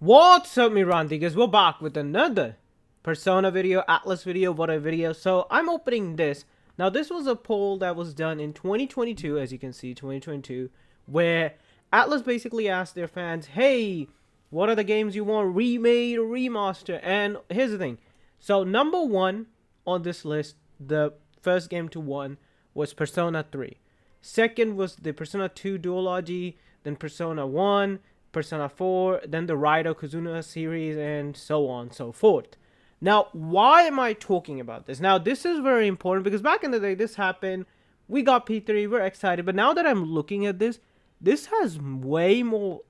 What's up, Mirandigas? We're back with another Persona video, Atlus video, whatever video. So I'm opening this. Now, this was a poll that was done in 2022, as you can see, 2022, where Atlus basically asked their fans, hey, what are the games you want remade or remaster? And here's the thing. So number one on this list, the first game to win was Persona 3. Second was the Persona 2 duology, then Persona 1, Persona 4, then the Raidou Kuzunoha series, and so on and so forth. Now, why am I talking about this? Now, this is very important because back in the day, this happened. We got P3, we're excited. But now that I'm looking at this, this has way more,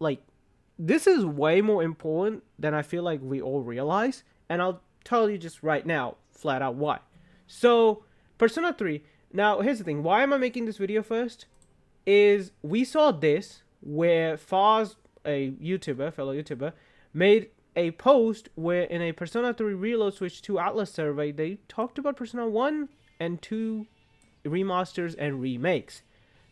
this is way more important than I feel like we all realize. And I'll tell you just right now, flat out why. So, Persona 3. Now, here's the thing. Why am I making this video first? Is we saw this where Faz, a YouTuber, fellow YouTuber, made a post where in a Persona 3 Reload Switch 2 Atlus survey, they talked about Persona 1 and 2 remasters and remakes.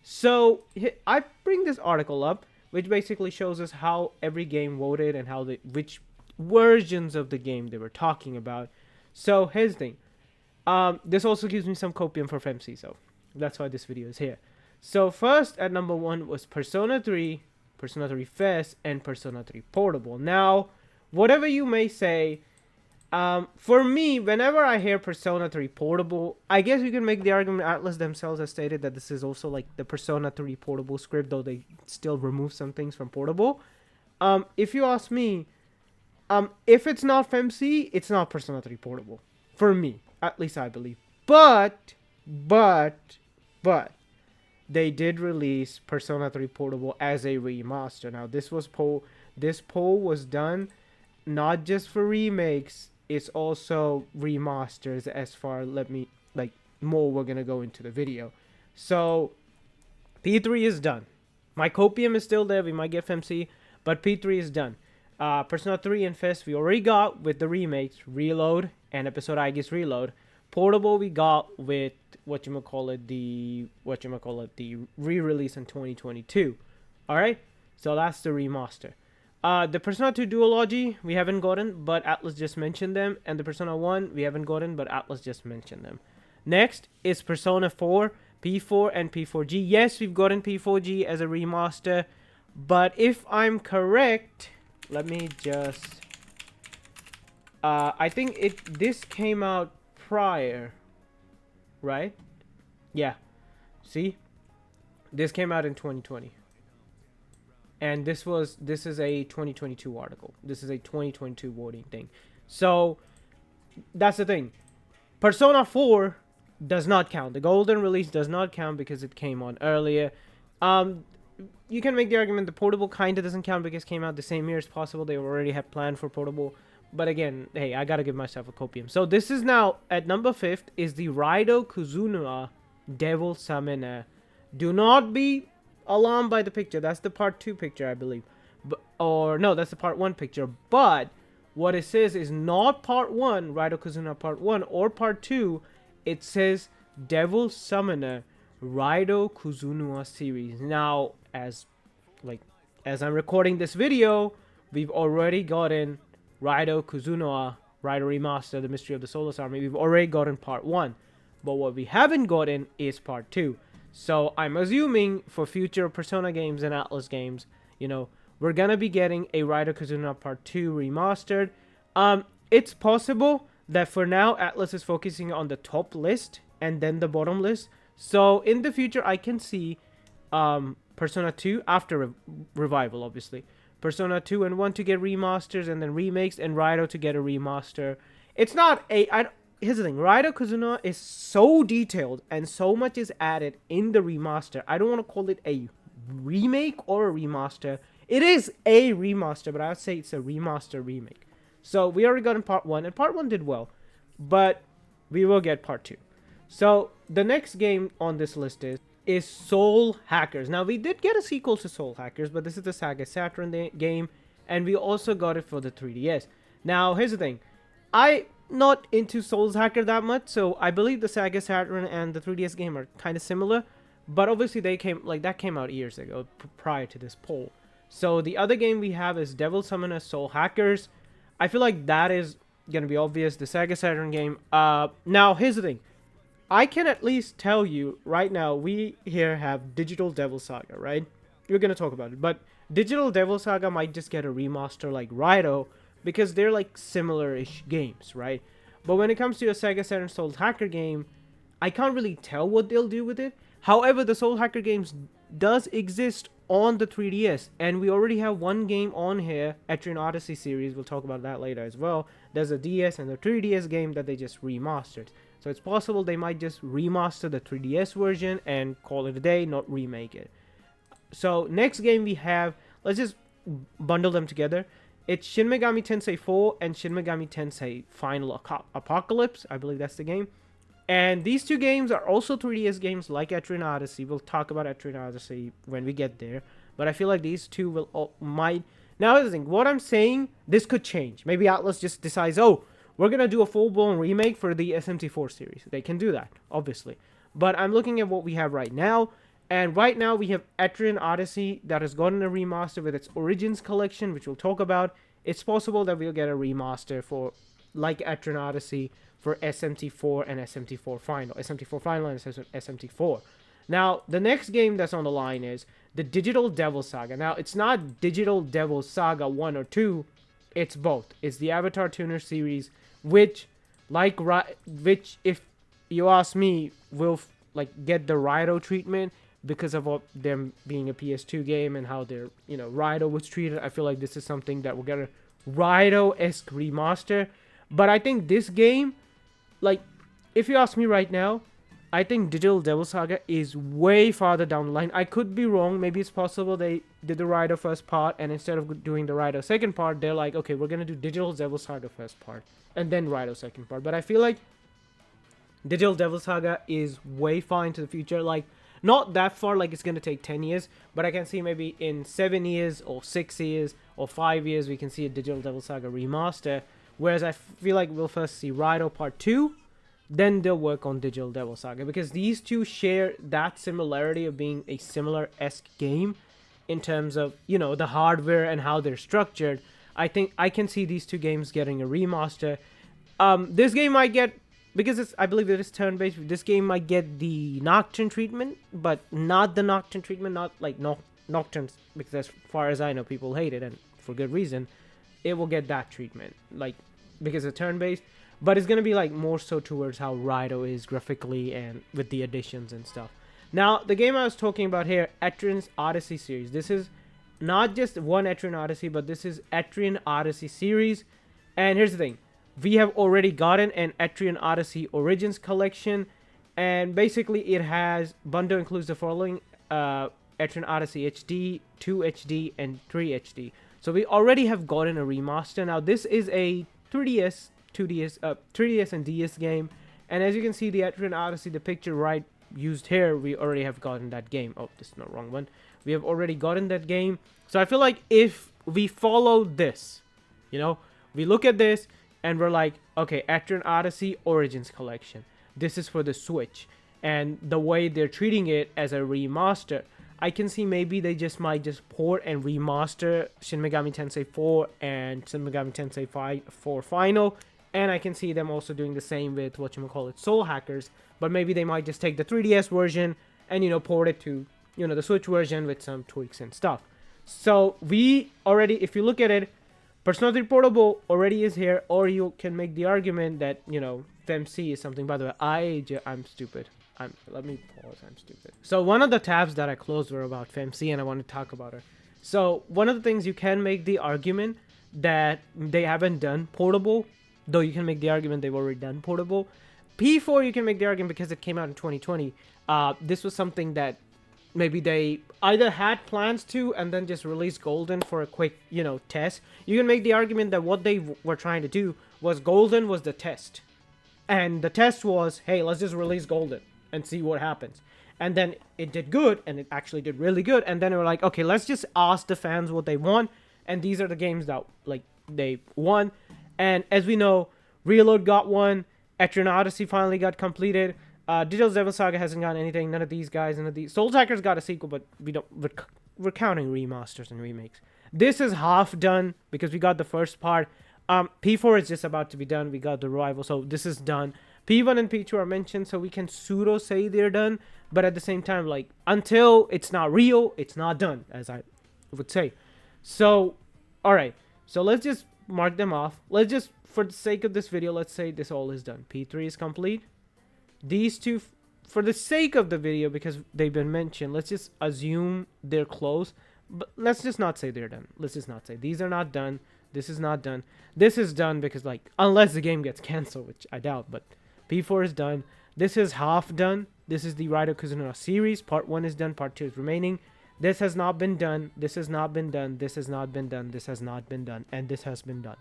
So I bring this article up, which basically shows us how every game voted and how which versions of the game they were talking about. So here's the thing. This also gives me some copium for FMC, so that's why this video is here. So first at number 1 was Persona 3, Persona 3 Fest, and Persona 3 Portable. Now, whatever you may say, for me, whenever I hear Persona 3 Portable, I guess you can make the argument Atlus themselves has stated that this is also like the Persona 3 Portable script, though they still remove some things from Portable. If you ask me, if it's not FMC, it's not Persona 3 Portable. For me, at least I believe. But, they did release Persona 3 Portable as a remaster. Now, this poll was done not just for remakes, it's also remasters as far, more we're gonna go into the video. So, P3 is done. My copium is still there, we might get FMC, but P3 is done. Persona 3 and Fest we already got with the remakes, Reload and Episode I Guess Reload. Portable we got with the re-release in 2022. Alright, so that's the remaster. The Persona 2 duology we haven't gotten, but Atlus just mentioned them, and the Persona 1 we haven't gotten, but Atlus just mentioned them. Next is Persona 4, P4 and P4G. Yes, we've gotten P4G as a remaster, but if I'm correct, let me just I think this came out prior, right? Yeah, see, this came out in 2020, and this is a 2022 article. This is a 2022 voting thing. So that's the thing. Persona 4 does not count. The golden release does not count because it came on earlier. You can make the argument the Portable kind of doesn't count because it came out the same year as possible. They already had planned for Portable. But again, hey, I gotta give myself a copium. So this is now, at number 5th, is the Raidou Kuzunoha Devil Saga. Do not be alarmed by the picture. That's the part 2 picture, I believe. No, that's the part 1 picture. But what it says is not part 1, Raidou Kuzunoha part 1, or part 2. It says Devil Saga Raidou Kuzunoha series. Now, as I'm recording this video, we've already gotten Raidou Kuzunoha, Raidou Remaster, The Mystery of the Soulless Army. We've already gotten part 1. But what we haven't gotten is part 2. So I'm assuming for future Persona games and Atlus games, we're going to be getting a Raidou Kuzunoha part 2 remastered. It's possible that for now, Atlus is focusing on the top list and then the bottom list. So in the future, I can see Persona 2 after revival, obviously. Persona 2 and 1 to get remasters and then remakes, and Raidou to get a remaster. It's not here's the thing. Raidou Kuzunoha is so detailed and so much is added in the remaster. I don't want to call it a remake or a remaster. It is a remaster, but I would say it's a remaster remake. So we already got in part 1, and part 1 did well. But we will get part 2. So the next game on this list is Soul Hackers. Now, we did get a sequel to Soul Hackers, but this is the Sega Saturn game, and we also got it for the 3DS. Now, here's the thing. I'm not into Soul Hacker that much, so I believe the Sega Saturn and the 3DS game are kind of similar, but obviously that came out years ago, prior to this poll. So the other game we have is Devil Summoner Soul Hackers. I feel like that is gonna be obvious. The Sega Saturn game. Now here's the thing. I can at least tell you right now, we here have Digital Devil Saga, right? We're gonna talk about it, but Digital Devil Saga might just get a remaster like Raidou because they're like similar-ish games, right? But when it comes to a Sega Saturn Soul Hacker game, I can't really tell what they'll do with it. However, the Soul Hacker games does exist on the 3DS, and we already have one game on here, Etrian Odyssey series. We'll talk about that later as well. There's a DS and a 3DS game that they just remastered. So it's possible they might just remaster the 3DS version and call it a day, not remake it. So next game we have, let's just bundle them together. It's Shin Megami Tensei 4 and Shin Megami Tensei Final Apocalypse. I believe that's the game. And these two games are also 3DS games like Etrian Odyssey. We'll talk about Etrian Odyssey when we get there. But I feel like these two will might... Now, here's the thing. What I'm saying, this could change. Maybe Atlus just decides, oh, we're going to do a full-blown remake for the SMT4 series. They can do that, obviously. But I'm looking at what we have right now. And right now, we have Etrian Odyssey that has gotten a remaster with its Origins collection, which we'll talk about. It's possible that we'll get a remaster for, like Etrian Odyssey, for SMT4 and SMT4 Final. SMT4 Final and SMT4. Now, the next game that's on the line is the Digital Devil Saga. Now, it's not Digital Devil Saga 1 or 2. It's both. It's the Avatar Tuner series, which, if you ask me, will get the Raidou treatment because of them being a PS2 game and how their Raidou was treated. I feel like this is something that will get a Raidou-esque remaster. But I think this game, if you ask me right now, I think Digital Devil Saga is way farther down the line. I could be wrong. Maybe it's possible they did the Raidou first part, and instead of doing the Raidou second part, they're like, okay, we're going to do Digital Devil Saga first part, and then Raidou second part. But I feel like Digital Devil Saga is way far into the future. Not that far, it's going to take 10 years, but I can see maybe in 7 years, or 6 years, or 5 years, we can see a Digital Devil Saga remaster. Whereas I feel like we'll first see Raidou Part 2, then they'll work on Digital Devil Saga. Because these two share that similarity of being a similar-esque game in terms of, the hardware and how they're structured. I think I can see these two games getting a remaster. This game might get, because I believe it is turn-based, this game might get the Nocturne treatment, but not the Nocturne treatment, not like Nocturne, because as far as I know, people hate it, and for good reason. It will get that treatment, because it's turn-based, but it's going to be more so towards how Raidou is graphically and with the additions and stuff. Now, the game I was talking about here, Etrian's Odyssey series. This is not just one Etrian Odyssey, but this is Etrian Odyssey series. And here's the thing. We have already gotten an Etrian Odyssey Origins collection, and basically it has, bundle includes the following, Etrian Odyssey HD, 2 HD, and 3 HD. So we already have gotten a remaster. Now this is a 3DS, 3DS and DS game, and as you can see, the Etrian Odyssey, the picture right used here, we already have gotten that game. Oh, this is not wrong one. We have already gotten that game. So I feel like if we follow this, we look at this and we're like, okay, Etrian Odyssey Origins Collection. This is for the Switch, and the way they're treating it as a remaster, I can see maybe they might just port and remaster Shin Megami Tensei 4 and Shin Megami Tensei 4 Final. And I can see them also doing the same with Soul Hackers. But maybe they might just take the 3DS version and, port it to, the Switch version with some tweaks and stuff. So we already, if you look at it, Persona 3 Portable already is here. Or you can make the argument that, FMC is something. By the way, I'm stupid. Let me pause. I'm stupid. So one of the tabs that I closed were about FMC, and I want to talk about her. So one of the things you can make the argument that they haven't done portable, though you can make the argument they've already done portable. P4 you can make the argument because it came out in 2020. This was something that maybe they either had plans to and then just released Golden for a quick, test. You can make the argument that what they were trying to do was Golden was the test. And the test was, hey, let's just release Golden and see what happens. And then it did good, and it actually did really good. And then they were like, okay, let's just ask the fans what they want. And these are the games that, they won. And as we know, Reload got one. Etrian Odyssey finally got completed. Digital Devil Saga hasn't gotten anything. None of these guys, none of these. Soul Hackers got a sequel, but we don't. But we're counting remasters and remakes. This is half done because we got the first part. P4 is just about to be done. We got the revival, so this is done. P1 and P2 are mentioned, so we can pseudo say they're done, but at the same time, like, until it's not real, it's not done, as I would say. So, alright, so let's just mark them off. Let's just, for the sake of this video, let's say this all is done. P3 is complete. These two, for the sake of the video, because they've been mentioned, let's just assume they're close, but let's just not say they're done. Let's just not say. These are not done. This is not done. This is done because, like, unless the game gets cancelled, which I doubt, but P4 is done. This is half done. This is the Raidou Kuzunoha series. Part 1 is done. Part 2 is remaining. This has not been done. This has not been done. This has not been done. This has not been done. And this has been done.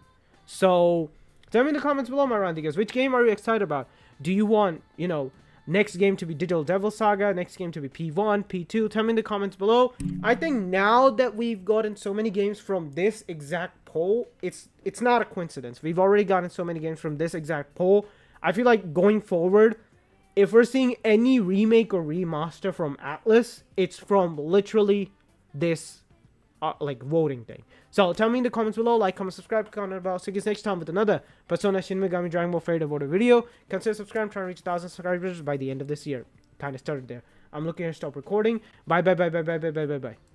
So, tell me in the comments below, my Randigas. Which game are you excited about? Do you want, you know, next game to be Digital Devil Saga? Next game to be P1, P2? Tell me in the comments below. I think now that we've gotten so many games from this exact poll, it's not a coincidence. We've already gotten so many games from this exact poll. I feel like going forward, if we're seeing any remake or remaster from Atlus, it's from literally this like voting thing. So tell me in the comments below, like, comment, subscribe, comment about. See you guys next time with another Persona Shin Megami Dragon Ball Fate voted video. Consider subscribing, trying to reach 1,000 subscribers by the end of this year. Kind of started there. I'm looking to stop recording. Bye bye bye bye bye bye bye bye bye.